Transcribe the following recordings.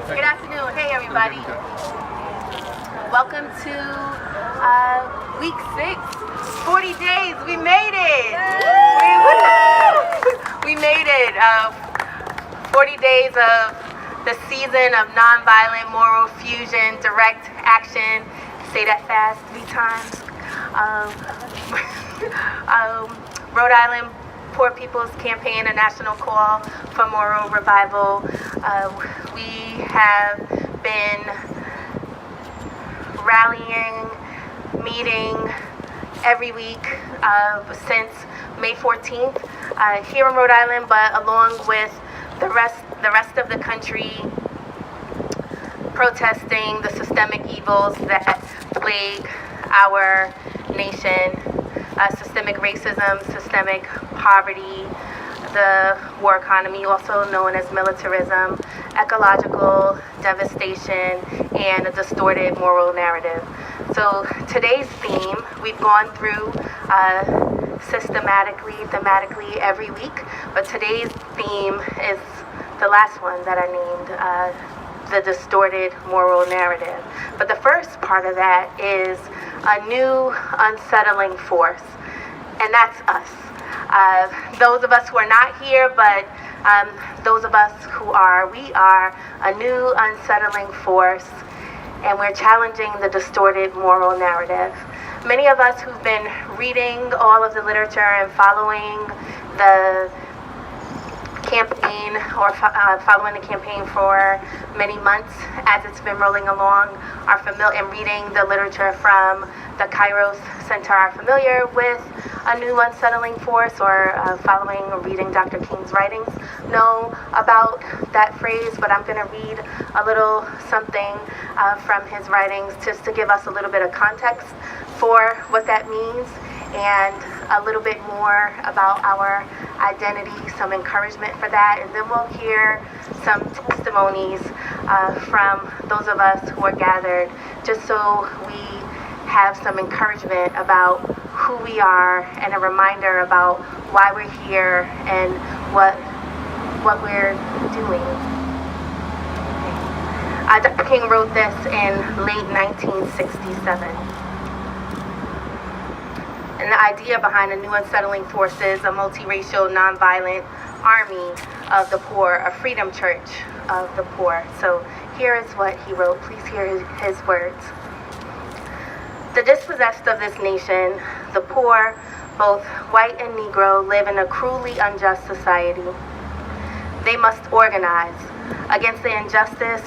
Good afternoon. Hey, everybody. Welcome to week 6. 40 days. We made it. We made it. 40 days of the season of nonviolent moral fusion, direct action. Say that fast 3 times. Rhode Island Poor People's Campaign, a national call for moral revival. We have been rallying, meeting every week since May 14th here in Rhode Island, but along with the rest of the country, protesting the systemic evils that plague our nation. Systemic racism, systemic poverty, the war economy, also known as militarism, ecological devastation, and a distorted moral narrative. So today's theme, we've gone through systematically, thematically every week, but today's theme is the last one that I named, the distorted moral narrative. But the first part of that is a new unsettling force, and that's us. Those of us who are not here, but those of us who are, we are a new unsettling force, and we're challenging the distorted moral narrative. Many of us who've been reading all of the literature and following the campaign or following the campaign for many months as it's been rolling along are familiar, and reading the literature from the Kairos Center are familiar with a new unsettling force, or following or reading Dr. King's writings know about that phrase. But I'm going to read a little something from his writings just to give us a little bit of context for what that means, and a little bit more about our identity, some encouragement for that, and then we'll hear some testimonies from those of us who are gathered, just so we have some encouragement about who we are and a reminder about why we're here and what we're doing. Dr. King wrote this in late 1967. And the idea behind a new unsettling force is a multiracial, nonviolent army of the poor, a freedom church of the poor. So here is what he wrote. Please hear his words. The dispossessed of this nation, the poor, both white and Negro, live in a cruelly unjust society. They must organize against the injustice,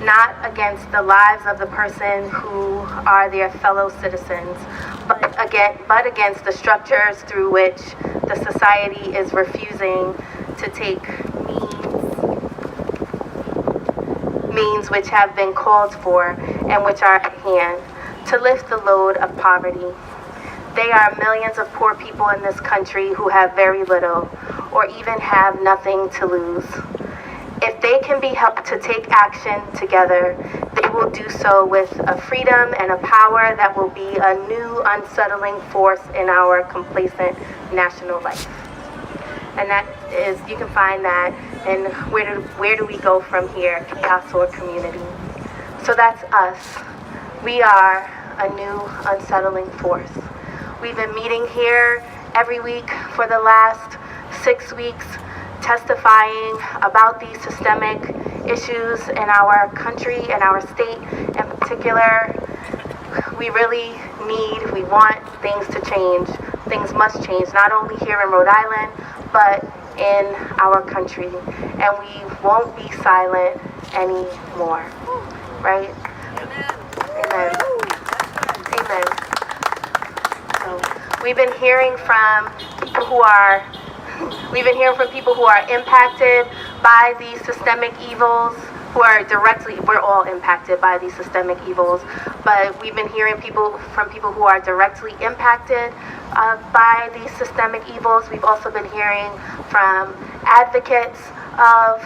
not against the lives of the person who are their fellow citizens, but against the structures through which the society is refusing to take means which have been called for and which are at hand to lift the load of poverty. There are millions of poor people in this country who have very little or even have nothing to lose. If they can be helped to take action together, they will do so with a freedom and a power that will be a new unsettling force in our complacent national life. And that is, you can find that in where do we go from here, chaos or community. So that's us. We are a new unsettling force. We've been meeting here every week for the last 6 weeks, testifying about these systemic issues in our country and our state in particular. We really we want things to change. Things must change, not only here in Rhode Island, but in our country. And we won't be silent anymore, right? Amen. Amen. So we've been hearing from people who are impacted by these systemic evils, we're all impacted by these systemic evils, but we've been hearing from people who are directly impacted by these systemic evils. We've also been hearing from advocates of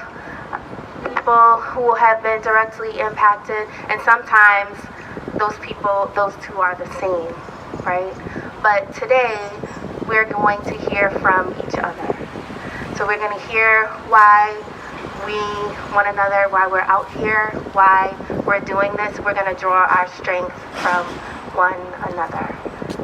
people who have been directly impacted, and sometimes those two are the same, right? But today, we're going to hear from each other. So we're going to hear why we, one another, why we're out here, why we're doing this. We're going to draw our strength from one another.